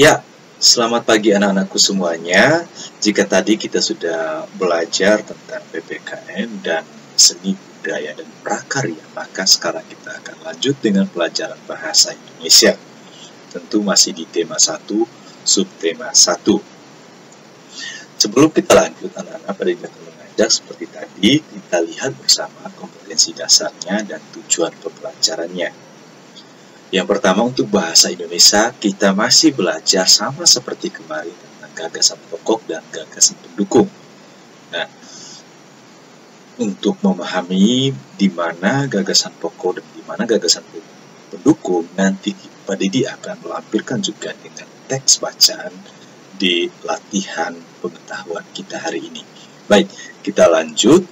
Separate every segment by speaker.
Speaker 1: Ya, selamat pagi anak-anakku semuanya. Jika tadi kita sudah belajar tentang PPKN dan seni budaya dan prakarya, maka sekarang kita akan lanjut dengan pelajaran bahasa Indonesia. Tentu masih di tema 1, subtema 1. Sebelum kita lanjut, anak-anak pada akan mengajak seperti tadi, kita lihat bersama kompetensi dasarnya dan tujuan pembelajarannya. Yang pertama, untuk bahasa Indonesia, kita masih belajar sama seperti kemarin tentang gagasan pokok dan gagasan pendukung. Nah, untuk memahami di mana gagasan pokok dan di mana gagasan pendukung, nanti Pak Didi akan melampirkan juga dengan teks bacaan di latihan pengetahuan kita hari ini. Baik, kita lanjut.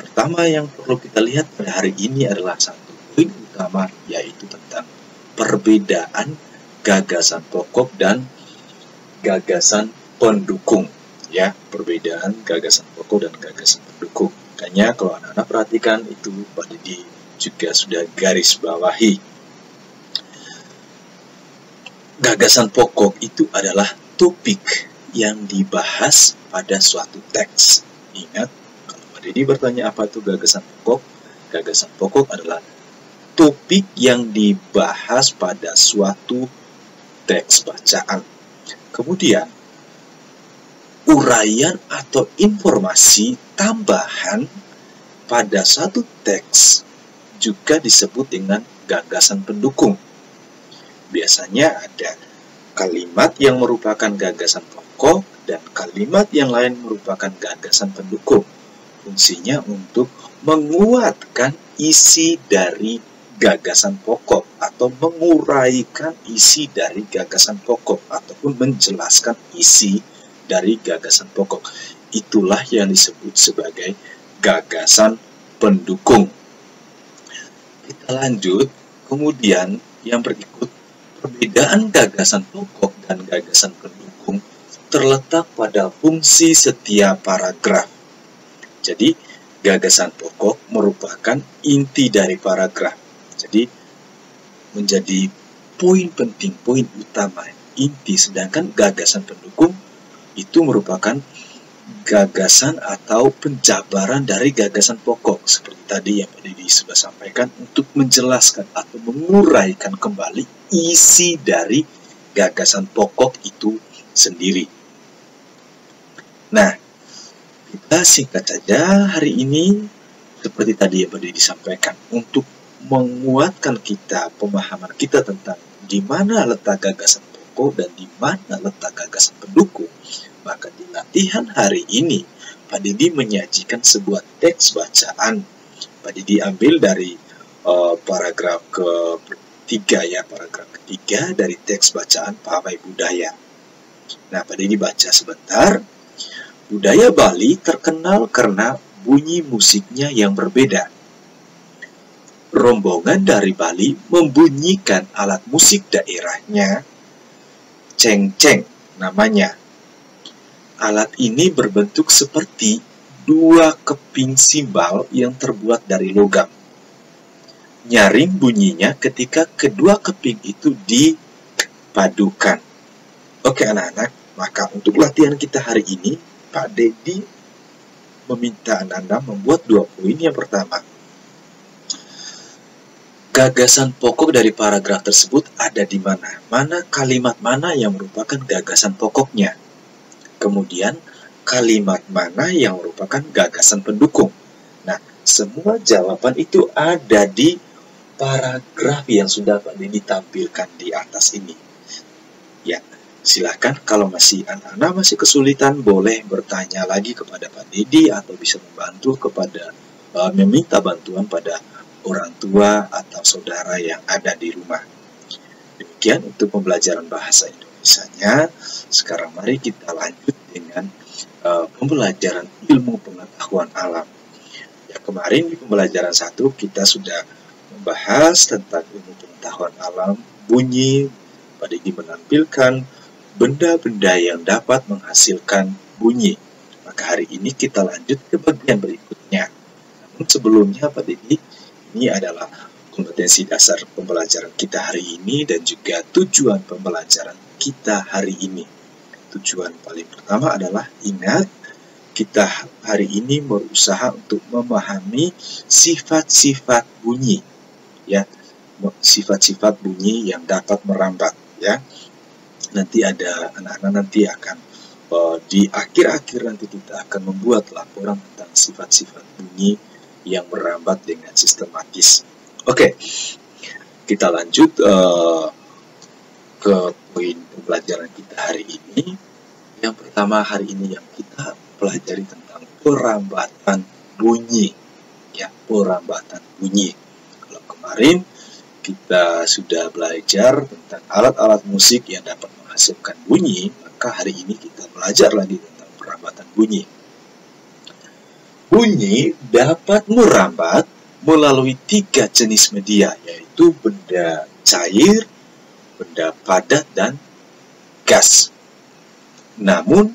Speaker 1: Pertama yang perlu kita lihat pada hari ini adalah satu poin utama, yaitu tentang perbedaan gagasan pokok dan gagasan pendukung. Ya, perbedaan gagasan pokok dan gagasan pendukung. Makanya kalau anak-anak perhatikan itu Pak Didi juga sudah garis bawahi. Gagasan pokok itu adalah topik yang dibahas pada suatu teks. Ingat, kalau Pak Didi bertanya apa itu gagasan pokok? Gagasan pokok adalah topik yang dibahas pada suatu teks bacaan. Kemudian, uraian atau informasi tambahan pada satu teks juga disebut dengan gagasan pendukung. Biasanya ada kalimat yang merupakan gagasan pokok dan kalimat yang lain merupakan gagasan pendukung. Fungsinya untuk menguatkan isi dari gagasan pokok atau menguraikan isi dari gagasan pokok ataupun menjelaskan isi dari gagasan pokok. Itulah yang disebut sebagai gagasan pendukung. Kita lanjut, kemudian yang berikut, perbedaan gagasan pokok dan gagasan pendukung terletak pada fungsi setiap paragraf. Jadi, gagasan pokok merupakan inti dari paragraf. Jadi, menjadi poin penting, poin utama, inti. Sedangkan gagasan pendukung itu merupakan gagasan atau penjabaran dari gagasan pokok. Seperti tadi yang Pak Didi sudah sampaikan, untuk menjelaskan atau menguraikan kembali isi dari gagasan pokok itu sendiri. Nah, kita singkat saja hari ini, seperti tadi yang Pak Didi sampaikan, untuk menguatkan kita, pemahaman kita tentang di mana letak gagasan pokok dan di mana letak gagasan pendukung, maka di latihan hari ini Pak Didi menyajikan sebuah teks bacaan. Pak Didi ambil dari paragraf ketiga, ya, paragraf ketiga dari teks bacaan Pawai Budaya. Nah, Pak Didi baca sebentar. Budaya Bali terkenal karena bunyi musiknya yang berbeda. Rombongan dari Bali membunyikan alat musik daerahnya, cengceng namanya. Alat ini berbentuk seperti dua keping simbal yang terbuat dari logam. Nyaring bunyinya ketika kedua keping itu dipadukan. Oke anak-anak, maka untuk latihan kita hari ini, Pak Dedi meminta anak-anak membuat 2 poin. Yang pertama, gagasan pokok dari paragraf tersebut ada di mana? Mana kalimat mana yang merupakan gagasan pokoknya? Kemudian, kalimat mana yang merupakan gagasan pendukung? Nah, semua jawaban itu ada di paragraf yang sudah Pak Didi tampilkan di atas ini. Ya, silakan kalau anak-anak masih kesulitan, boleh bertanya lagi kepada Pak Didi atau bisa membantu kepada meminta bantuan pada orang tua atau saudara yang ada di rumah. Demikian untuk pembelajaran bahasa Indonesianya. Sekarang mari kita lanjut dengan pembelajaran ilmu pengetahuan alam. Ya, kemarin di pembelajaran 1 kita sudah membahas tentang ilmu pengetahuan alam, bunyi. Pak Didi menampilkan benda-benda yang dapat menghasilkan bunyi. Maka hari ini kita lanjut ke bagian berikutnya. Namun sebelumnya Pak Didi, ini adalah kompetensi dasar pembelajaran kita hari ini dan juga tujuan pembelajaran kita hari ini. Tujuan paling pertama adalah ingat, kita hari ini berusaha untuk memahami sifat-sifat bunyi, ya, sifat-sifat bunyi yang dapat merambat, ya. Nanti ada anak-anak nanti akan di akhir-akhir nanti kita akan membuat laporan tentang sifat-sifat bunyi yang merambat dengan sistematis. Oke, kita lanjut ke poin pembelajaran kita hari ini. Yang pertama hari ini yang kita pelajari tentang perambatan bunyi, ya, perambatan bunyi. Kalau kemarin kita sudah belajar tentang alat-alat musik yang dapat menghasilkan bunyi, maka hari ini kita belajar lagi tentang perambatan bunyi. Bunyi dapat merambat melalui 3 jenis media, yaitu benda cair, benda padat, dan gas. Namun,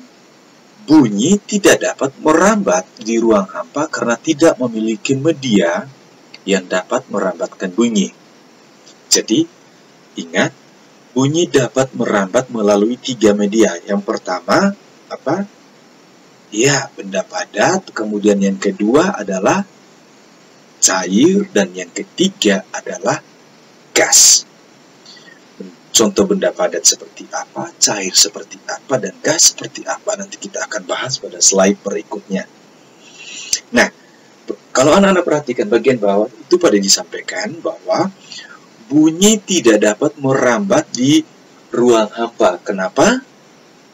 Speaker 1: bunyi tidak dapat merambat di ruang hampa karena tidak memiliki media yang dapat merambatkan bunyi. Jadi, ingat, bunyi dapat merambat melalui 3 media. Yang pertama, apa? Ya, benda padat. Kemudian yang kedua adalah cair, dan yang ketiga adalah gas. Contoh benda padat seperti apa, cair seperti apa, dan gas seperti apa, nanti kita akan bahas pada slide berikutnya. Nah, kalau anak-anak perhatikan bagian bawah, itu pada disampaikan bahwa bunyi tidak dapat merambat di ruang hampa. Kenapa?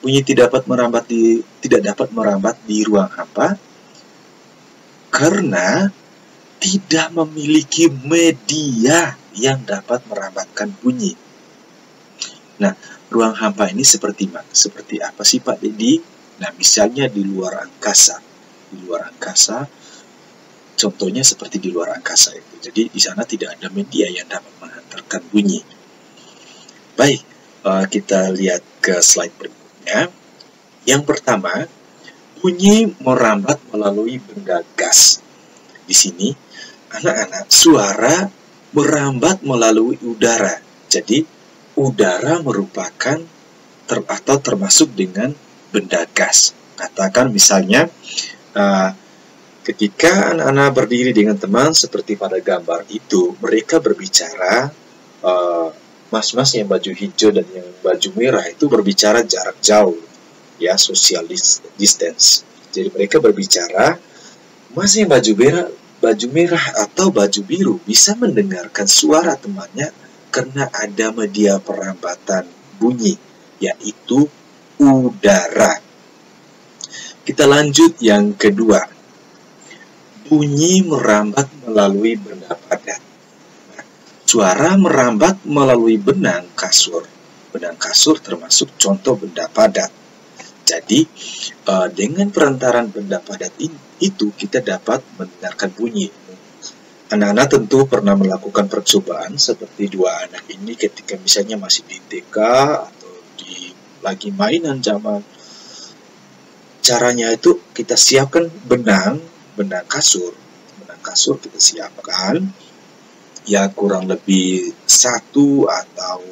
Speaker 1: Bunyi tidak dapat merambat di ruang hampa karena tidak memiliki media yang dapat merambatkan bunyi. Nah, ruang hampa ini seperti apa sih Pak Dedi? Nah, misalnya di luar angkasa. Di luar angkasa, contohnya seperti di luar angkasa itu. Jadi, di sana tidak ada media yang dapat menghantarkan bunyi. Baik, kita lihat ke slide berikutnya. Yang pertama, bunyi merambat melalui benda gas. Di sini, anak-anak, suara merambat melalui udara. Jadi, udara merupakan atau termasuk dengan benda gas. Katakan misalnya, ketika anak-anak berdiri dengan teman seperti pada gambar itu, mereka berbicara, mas-mas yang baju hijau dan yang baju merah itu berbicara jarak jauh, ya, social distance. Jadi mereka berbicara, mas yang baju merah atau baju biru bisa mendengarkan suara temannya karena ada media perambatan bunyi, yaitu udara. Kita lanjut yang kedua. Bunyi merambat melalui benda padat. Nah, suara merambat melalui benang kasur. Benang kasur termasuk contoh benda padat. Jadi, dengan perantaran benda padat itu kita dapat mendengarkan bunyi. Anak-anak tentu pernah melakukan percobaan seperti dua anak ini ketika misalnya masih di TK atau lagi mainan zaman. Caranya itu kita siapkan benang kasur. Benang kasur kita siapkan, ya, kurang lebih 1 atau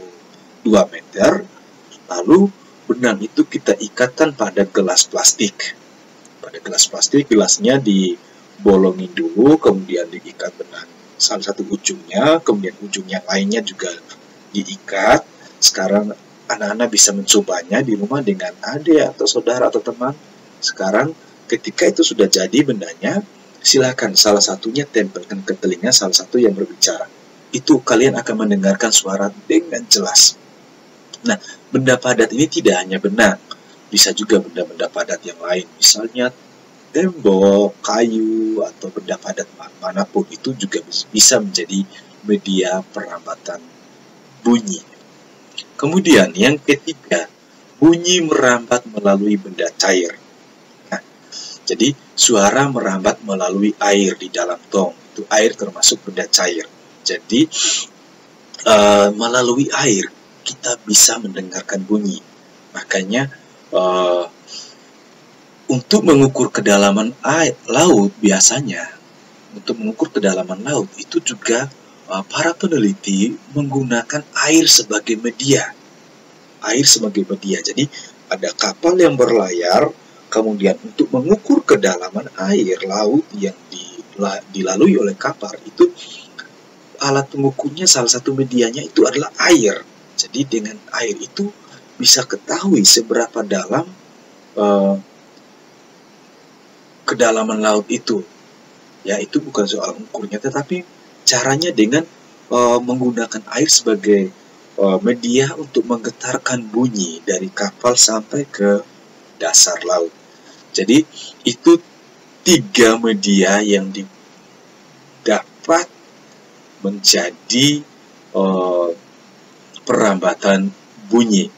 Speaker 1: 2 meter. Lalu benang itu kita ikatkan pada gelas plastik. Pada gelas plastik, gelasnya dibolongin dulu, kemudian diikat benang salah satu ujungnya, kemudian ujung yang lainnya juga diikat. Sekarang anak-anak bisa mencobanya di rumah dengan adik atau saudara atau teman. Sekarang ketika itu sudah jadi bendanya, silakan salah satunya tempelkan ke telinga salah satu yang berbicara. Itu kalian akan mendengarkan suara dengan jelas. Nah, benda padat ini tidak hanya benang, bisa juga benda-benda padat yang lain, misalnya tembok, kayu, atau benda padat manapun itu juga bisa menjadi media perambatan bunyi. Kemudian yang ketiga, bunyi merambat melalui benda cair. Nah, jadi suara merambat melalui air di dalam tong. Itu air termasuk benda cair. Jadi melalui air kita bisa mendengarkan bunyi. Makanya untuk mengukur kedalaman laut biasanya, untuk mengukur kedalaman laut itu juga para peneliti menggunakan air sebagai media. Air sebagai media. Jadi ada kapal yang berlayar, kemudian untuk mengukur kedalaman air laut yang dilalui oleh kapal itu, alat pengukurnya salah satu medianya itu adalah air. Jadi dengan air itu bisa ketahui seberapa dalam kedalaman laut itu. Ya, itu bukan soal ukurnya, tetapi caranya dengan menggunakan air sebagai media untuk menggetarkan bunyi dari kapal sampai ke dasar laut. Jadi itu 3 media yang dapat menjadi perambatan bunyi.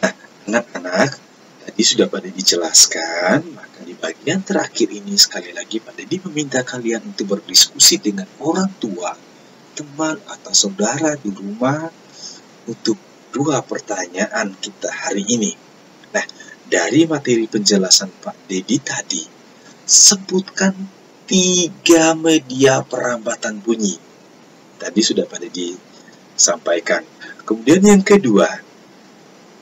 Speaker 1: Nah, anak-anak, tadi sudah pada dijelaskan, maka di bagian terakhir ini sekali lagi Pak Dedi meminta kalian untuk berdiskusi dengan orang tua, teman atau saudara di rumah untuk 2 pertanyaan kita hari ini. Nah, dari materi penjelasan Pak Dedi tadi, sebutkan 3 media perambatan bunyi. Tadi sudah Pak Dedi sampaikan. Kemudian yang kedua,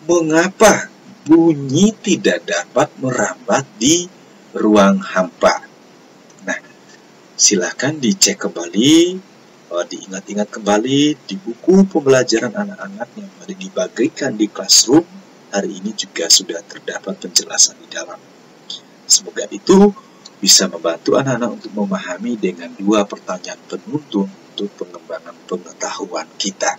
Speaker 1: mengapa bunyi tidak dapat merambat di ruang hampa? Nah, silakan dicek kembali, diingat-ingat kembali di buku pembelajaran anak-anak yang pada dibagikan di classroom. Hari ini juga sudah terdapat penjelasan di dalam. Semoga itu bisa membantu anak-anak untuk memahami dengan 2 pertanyaan penuntun untuk pengembangan pengetahuan kita.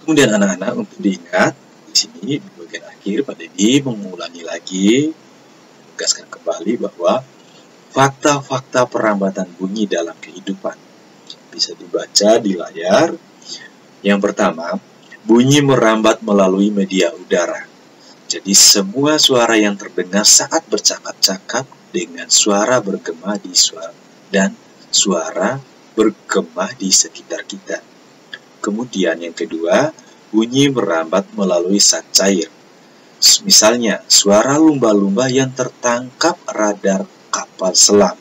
Speaker 1: Kemudian anak-anak untuk diingat, di sini di bagian akhir Pak Dedi mengulangi lagi, menegaskan kembali bahwa fakta-fakta perambatan bunyi dalam kehidupan bisa dibaca di layar. Yang pertama, bunyi merambat melalui media udara. Jadi semua suara yang terdengar saat bercakap-cakap dengan suara bergema di suara bergema di sekitar kita. Kemudian yang kedua, bunyi merambat melalui zat cair. Misalnya, suara lumba-lumba yang tertangkap radar kapal selam.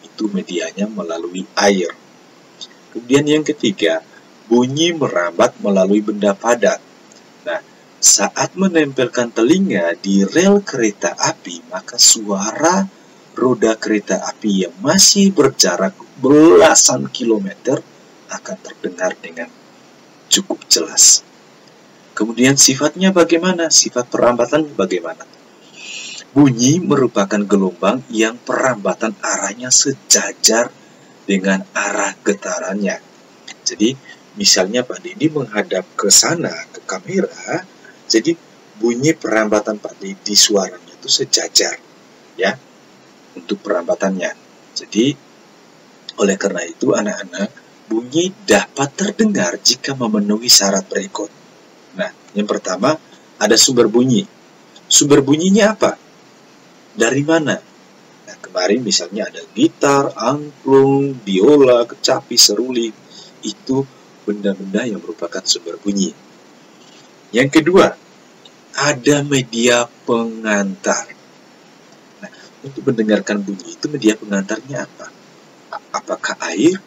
Speaker 1: Itu medianya melalui air. Kemudian yang ketiga, bunyi merambat melalui benda padat. Nah, saat menempelkan telinga di rel kereta api, maka suara roda kereta api yang masih berjarak belasan kilometer akan terdengar dengan cukup jelas. Kemudian sifatnya bagaimana? Sifat perambatan bagaimana? Bunyi merupakan gelombang yang perambatan arahnya sejajar dengan arah getarannya. Jadi, misalnya Pak Dedi menghadap ke sana, ke kamera, jadi bunyi perambatan Pak Dedi suaranya itu sejajar, ya, untuk perambatannya. Jadi, oleh karena itu anak-anak, bunyi dapat terdengar jika memenuhi syarat berikut. Nah, yang pertama, ada sumber bunyi. Sumber bunyinya apa? Dari mana? Nah, kemarin misalnya ada gitar, angklung, biola, kecapi, seruling. Itu benda-benda yang merupakan sumber bunyi. Yang kedua, ada media pengantar. Nah, untuk mendengarkan bunyi itu media pengantarnya apa? Apakah air?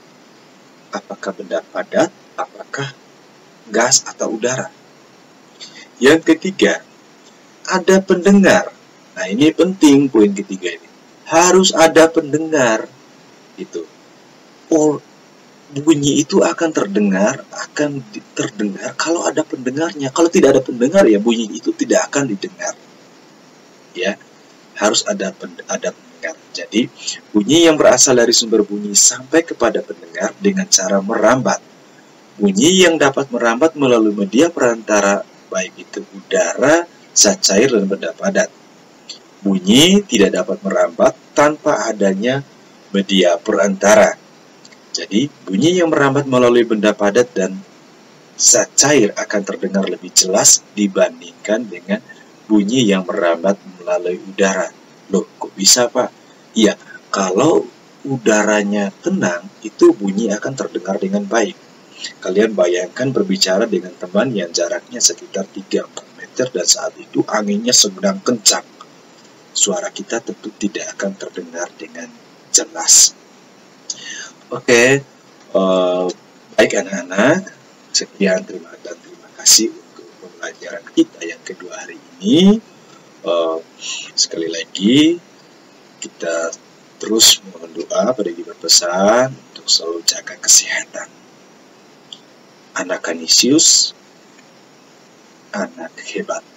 Speaker 1: Apakah benda padat? Apakah gas atau udara? Yang ketiga, ada pendengar. Nah, ini penting poin ketiga ini. Harus ada pendengar. Itu. Bunyi itu akan terdengar kalau ada pendengarnya. Kalau tidak ada pendengar, ya bunyi itu tidak akan didengar. Ya, harus ada pendengar. Jadi, bunyi yang berasal dari sumber bunyi sampai kepada pendengar dengan cara merambat. Bunyi yang dapat merambat melalui media perantara, baik itu udara, zat cair, dan benda padat. Bunyi tidak dapat merambat tanpa adanya media perantara. Jadi, bunyi yang merambat melalui benda padat dan zat cair akan terdengar lebih jelas dibandingkan dengan bunyi yang merambat melalui udara. Loh, kok bisa, Pak? Iya, kalau udaranya tenang, itu bunyi akan terdengar dengan baik. Kalian bayangkan berbicara dengan teman yang jaraknya sekitar 3-4 meter dan saat itu anginnya sedang kencang. Suara kita tentu tidak akan terdengar dengan jelas. Oke, baik anak-anak, sekian terima kasih untuk pembelajaran kita yang kedua hari ini. Sekali lagi kita terus mohon doa pada Ibu berpesan untuk selalu jaga kesehatan. Anak Kanisius, anak hebat.